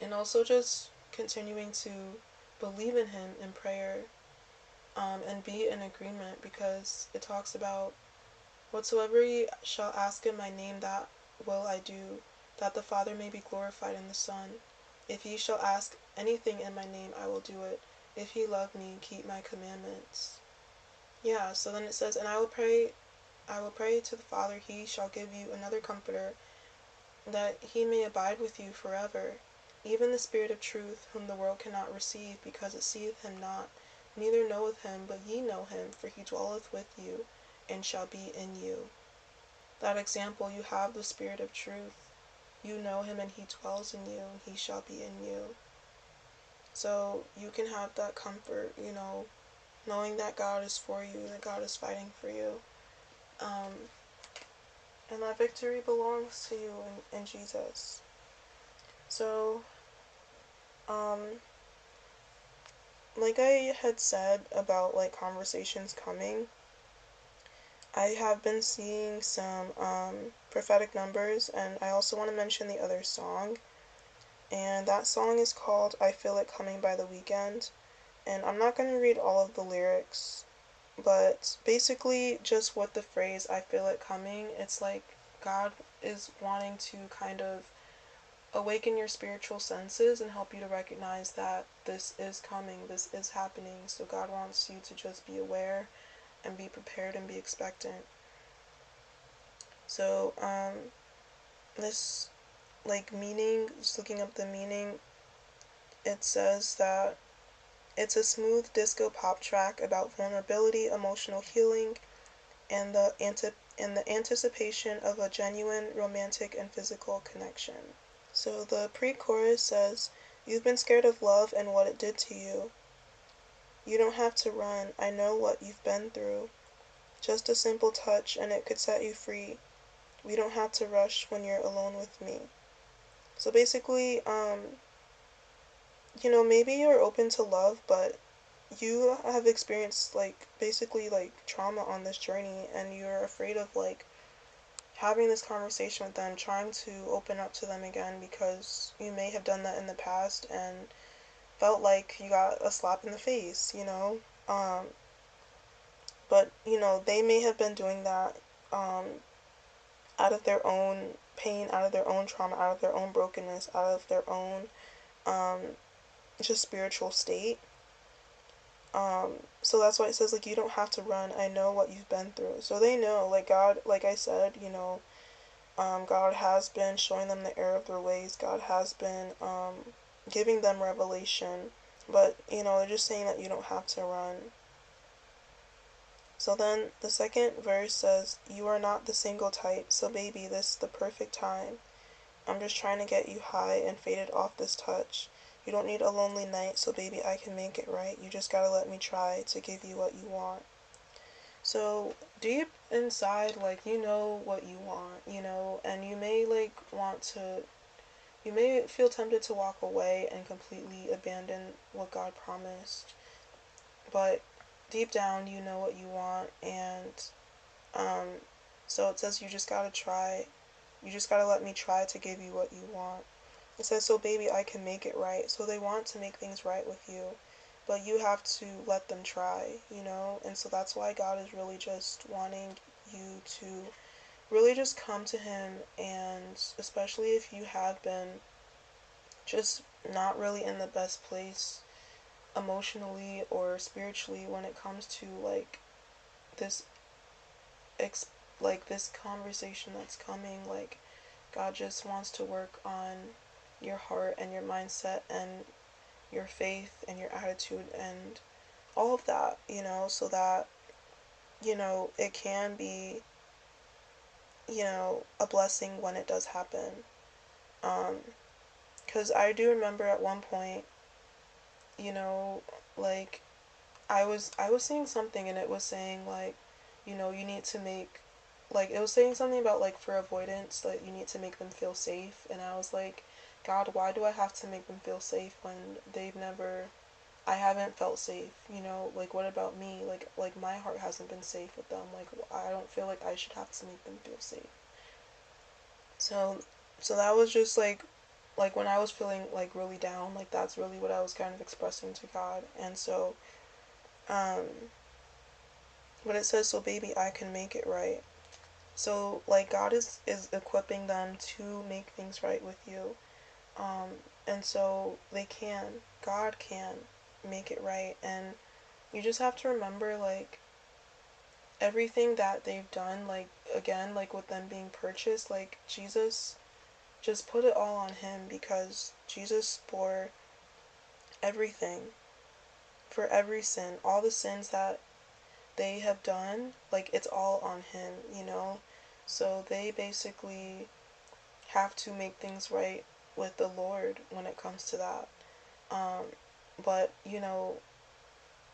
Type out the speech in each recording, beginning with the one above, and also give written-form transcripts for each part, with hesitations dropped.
And also just continuing to believe in him in prayer, and be in agreement, because it talks about whatsoever ye shall ask in my name, that will I do, that the Father may be glorified in the Son. If ye shall ask anything in my name, I will do it. If ye love me, keep my commandments. Yeah, so then it says, and I will pray to the Father, he shall give you another comforter, that he may abide with you forever, even the Spirit of truth, whom the world cannot receive, because it seeth him not, neither knoweth him, but ye know him, for he dwelleth with you, and shall be in you. That example, you have the Spirit of truth. You know him, and he dwells in you, and he shall be in you. So you can have that comfort, knowing that God is for you, that God is fighting for you. And that victory belongs to you in Jesus. So, like I had said about like conversations coming, I have been seeing some prophetic numbers, and I also want to mention the other song. And that song is called I Feel It Coming by The Weeknd. And I'm not going to read all of the lyrics, but basically just with the phrase I feel it coming, it's like God is wanting to kind of awaken your spiritual senses and help you to recognize that this is coming, this is happening. So God wants you to just be aware and be prepared and be expectant. So this like meaning, just looking up the meaning, it says that it's a smooth disco pop track about vulnerability, emotional healing, and the anticipation of a genuine romantic and physical connection. So the pre-chorus says, "You've been scared of love and what it did to you. You don't have to run. I know what you've been through. Just a simple touch and it could set you free. We don't have to rush when you're alone with me." So basically, maybe you're open to love, but you have experienced like basically like trauma on this journey, and you're afraid of like having this conversation with them, trying to open up to them again, because you may have done that in the past and felt like you got a slap in the face. But they may have been doing that out of their own pain, out of their own trauma, out of their own brokenness, out of their own just spiritual state. So that's why it says like you don't have to run. I know what you've been through. So they know, like God, like I said, God has been showing them the error of their ways. God has been giving them revelation. But, they're just saying that you don't have to run. So then the second verse says, "You are not the single type, so baby, this is the perfect time. I'm just trying to get you high and faded off this touch. You don't need a lonely night, so baby, I can make it right. You just gotta let me try to give you what you want." So deep inside, like, you know what you want, and you may you may feel tempted to walk away and completely abandon what God promised, but deep down, you know what you want, and um, so it says you just gotta try. You just gotta let me try to give you what you want. It says, so baby, I can make it right. So they want to make things right with you, but you have to let them try. And so that's why God is really just wanting you to really just come to him, and especially if you have been just not really in the best place emotionally or spiritually when it comes to like this ex- like this conversation that's coming. Like, God just wants to work on your heart and your mindset and your faith and your attitude and all of that, so that it can be a blessing when it does happen. Because I do remember at one point, you know like I was seeing something, and it was saying like, you need to make, like, it was saying something about like for avoidance, like you need to make them feel safe. And I was like, God, why do I have to make them feel safe when I haven't felt safe? Like, what about me? Like my heart hasn't been safe with them. Like, I don't feel like I should have to make them feel safe. So that was just like like when I was feeling like really down, like that's really what I was kind of expressing to God. And so, um, when it says, so baby, I can make it right. So like God is equipping them to make things right with you. Um, and so they can, God can make it right. And you just have to remember, like, everything that they've done, like, again, like with them being purchased, like, Jesus, just put it all on him, because Jesus bore everything for every sin, all the sins that they have done, like, it's all on him, you know? So they basically have to make things right with the Lord when it comes to that. Um, but, you know,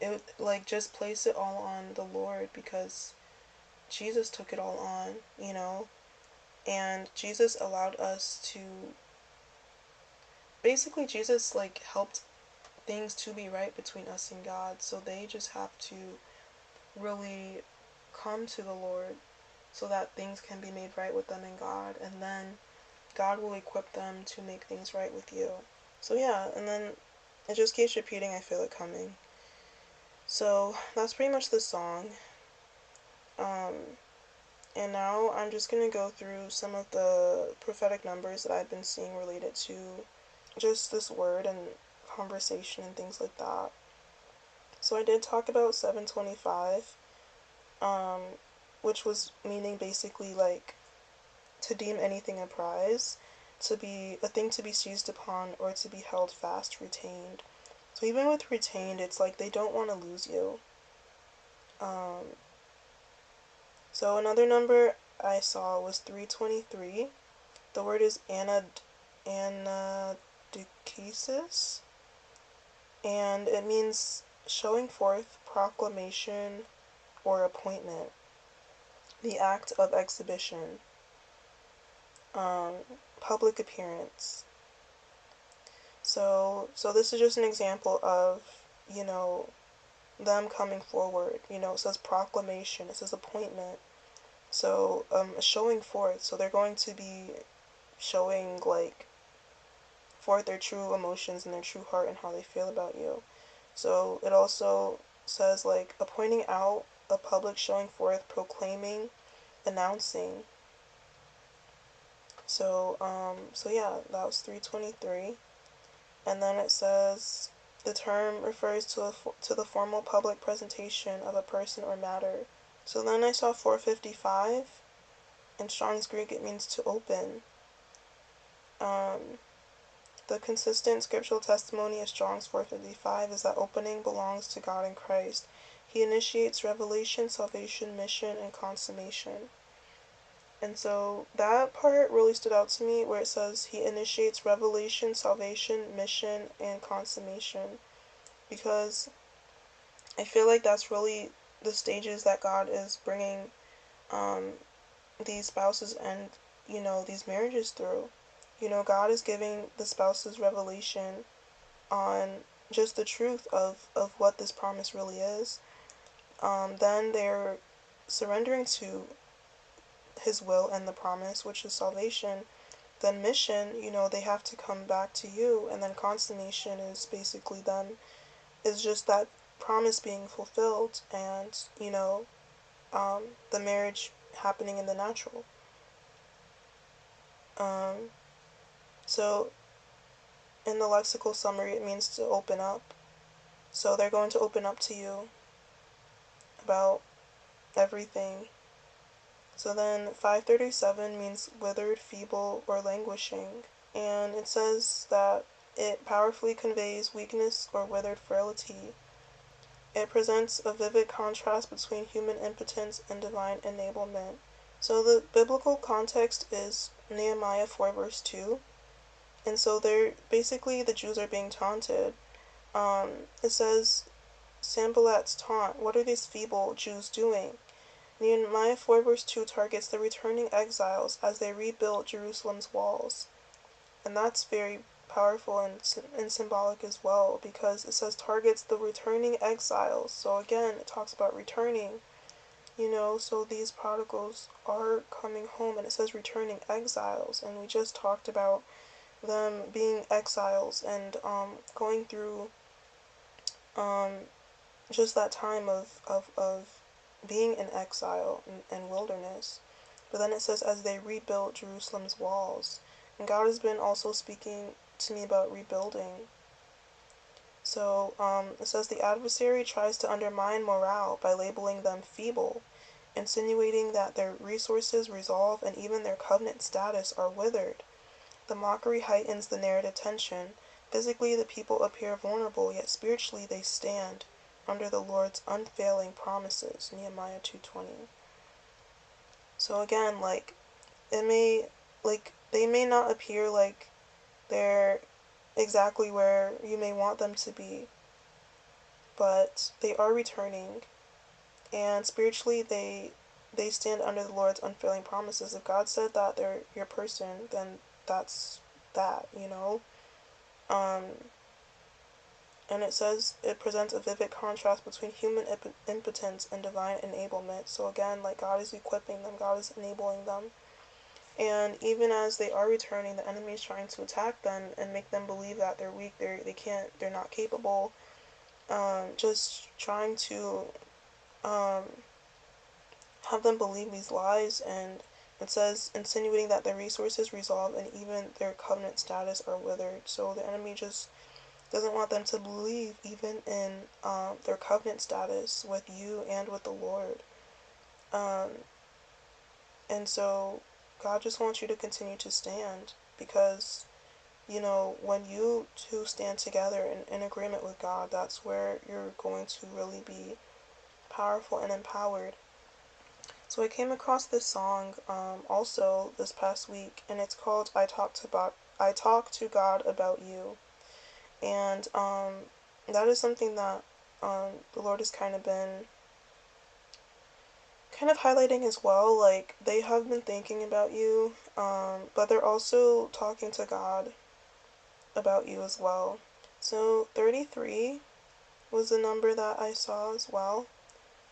it, like, just place it all on the Lord, because Jesus took it all on, you know? And Jesus allowed us to, basically, Jesus, like, helped things to be right between us and God. So they just have to really come to the Lord so that things can be made right with them and God. And then God will equip them to make things right with you. So yeah, and then it just keeps repeating, I feel it coming. So that's pretty much the song. Um, and now I'm just going to go through some of the prophetic numbers that I've been seeing related to just this word and conversation and things like that. So I did talk about 725, um, which was meaning basically like to deem anything a prize, to be a thing to be seized upon, or to be held fast, retained. So even with retained, it's like they don't want to lose you. Um, so another number I saw was 323. The word is anadukesis, and it means showing forth, proclamation, or appointment, the act of exhibition, um, public appearance. So this is just an example of, you know, them coming forward. You know, it says proclamation, it says appointment. So, showing forth. So they're going to be showing, like, forth their true emotions and their true heart and how they feel about you. So it also says, like, a pointing out, a public showing forth, proclaiming, announcing. So yeah, that was 323. And then it says the term refers to the formal public presentation of a person or matter. So then I saw 455. In Strong's Greek, it means to open. Um, the consistent scriptural testimony of Strong's 455 is that opening belongs to God in Christ. He initiates revelation, salvation, mission, and consummation. And so that part really stood out to me, where it says he initiates revelation, salvation, mission, and consummation. Because I feel like that's really the stages that God is bringing um, these spouses and, you know, these marriages through. You know, God is giving the spouses revelation on just the truth of what this promise really is. Then they're surrendering to his will and the promise, which is salvation. Then mission, you know, they have to come back to you. And then consummation is basically them, is just that promise being fulfilled, and, you know, the marriage happening in the natural. Um, so in the lexical summary, it means to open up. So they're going to open up to you about everything. So then 537 means withered, feeble, or languishing. And it says that it powerfully conveys weakness or withered frailty. It presents a vivid contrast between human impotence and divine enablement. So the biblical context is Nehemiah 4 verse 2. And so they're basically, the Jews are being taunted. It says Sanballat's taunt, what are these feeble Jews doing? Nehemiah 4 verse 2 targets the returning exiles as they rebuild Jerusalem's walls. And that's very powerful and symbolic as well, because it says targets the returning exiles. So again, it talks about returning, you know, so these prodigals are coming home, and it says returning exiles. And we just talked about them being exiles and going through um, just that time of being in exile and wilderness. But then it says, as they rebuilt Jerusalem's walls. And God has been also speaking to me about rebuilding. So it says, the adversary tries to undermine morale by labeling them feeble, insinuating that their resources, resolve, and even their covenant status are withered. The mockery heightens the narrative tension. Physically, the people appear vulnerable, yet spiritually they stand under the Lord's unfailing promises. Nehemiah 2:20. So again, like, it may, like, they may not appear like they're exactly where you may want them to be, but they are returning, and spiritually they stand under the Lord's unfailing promises. If God said that they're your person, then that's that, you know? And it says it presents a vivid contrast between human impotence and divine enablement. So again, like, God is equipping them, God is enabling them. And even as they are returning, the enemy is trying to attack them and make them believe that they're weak, they can't, they're not capable. Just trying to have them believe these lies, and it says insinuating that their resources, resolve, and even their covenant status are withered. So the enemy just doesn't want them to believe even in their covenant status with you and with the Lord. And so God just wants you to continue to stand, because, you know, when you two stand together in agreement with God, that's where you're going to really be powerful and empowered. So I came across this song also this past week, and it's called I Talk to God About You. And that is something that the Lord has kind of been highlighting as well. Like, they have been thinking about you, but they're also talking to God about you as well. So 33 was the number that I saw as well,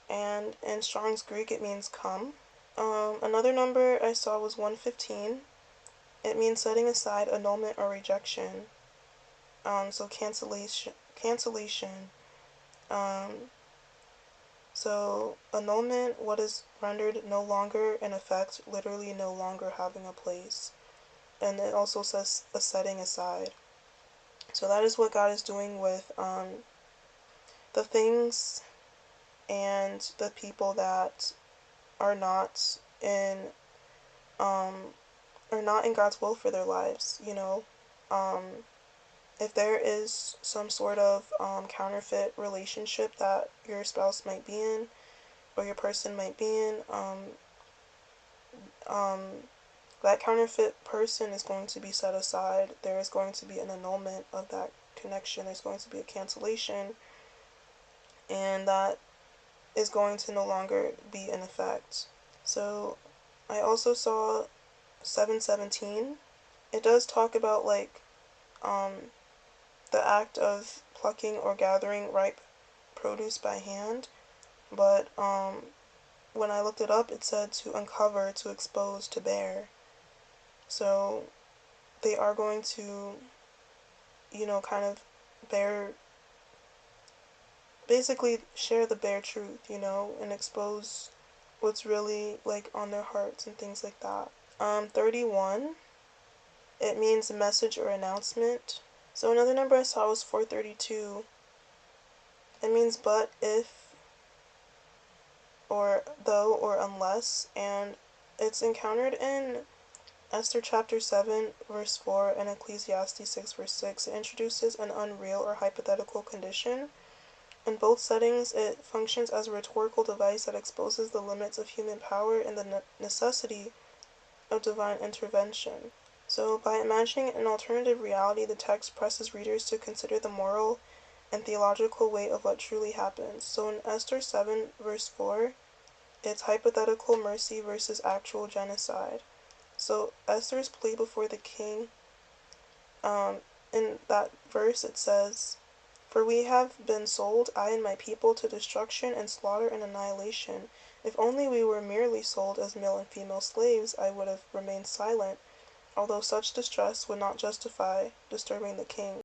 and in Strong's Greek it means come. Another number I saw was 115. It means setting aside, annulment, or rejection. So cancellation. So annulment, what is rendered no longer in effect, literally no longer having a place. And it also says a setting aside. So that is what God is doing with the things and the people that are not in God's will for their lives, you know. If there is some sort of counterfeit relationship that your spouse might be in, or your person might be in, that counterfeit person is going to be set aside. There is going to be an annulment of that connection. There's going to be a cancellation, and that is going to no longer be in effect. So I also saw 717. It does talk about, like, the act of plucking or gathering ripe produce by hand, but when I looked it up, it said to uncover, to expose, to bear. So they are going to, you know, kind of bear, basically share the bare truth, you know, and expose what's really, like, on their hearts and things like that. 31, it means a message or announcement. So another number I saw was 432. It means but, if, or though, or unless, and it's encountered in Esther chapter 7 verse 4 and Ecclesiastes 6 verse 6. It introduces an unreal or hypothetical condition. In both settings, it functions as a rhetorical device that exposes the limits of human power and the necessity of divine intervention. So by imagining an alternative reality, the text presses readers to consider the moral and theological weight of what truly happens. So in Esther 7 verse 4, it's hypothetical mercy versus actual genocide. So Esther's plea before the king, in that verse it says, "For we have been sold, I and my people, to destruction and slaughter and annihilation. If only we were merely sold as male and female slaves, I would have remained silent. although such distress would not justify disturbing the king.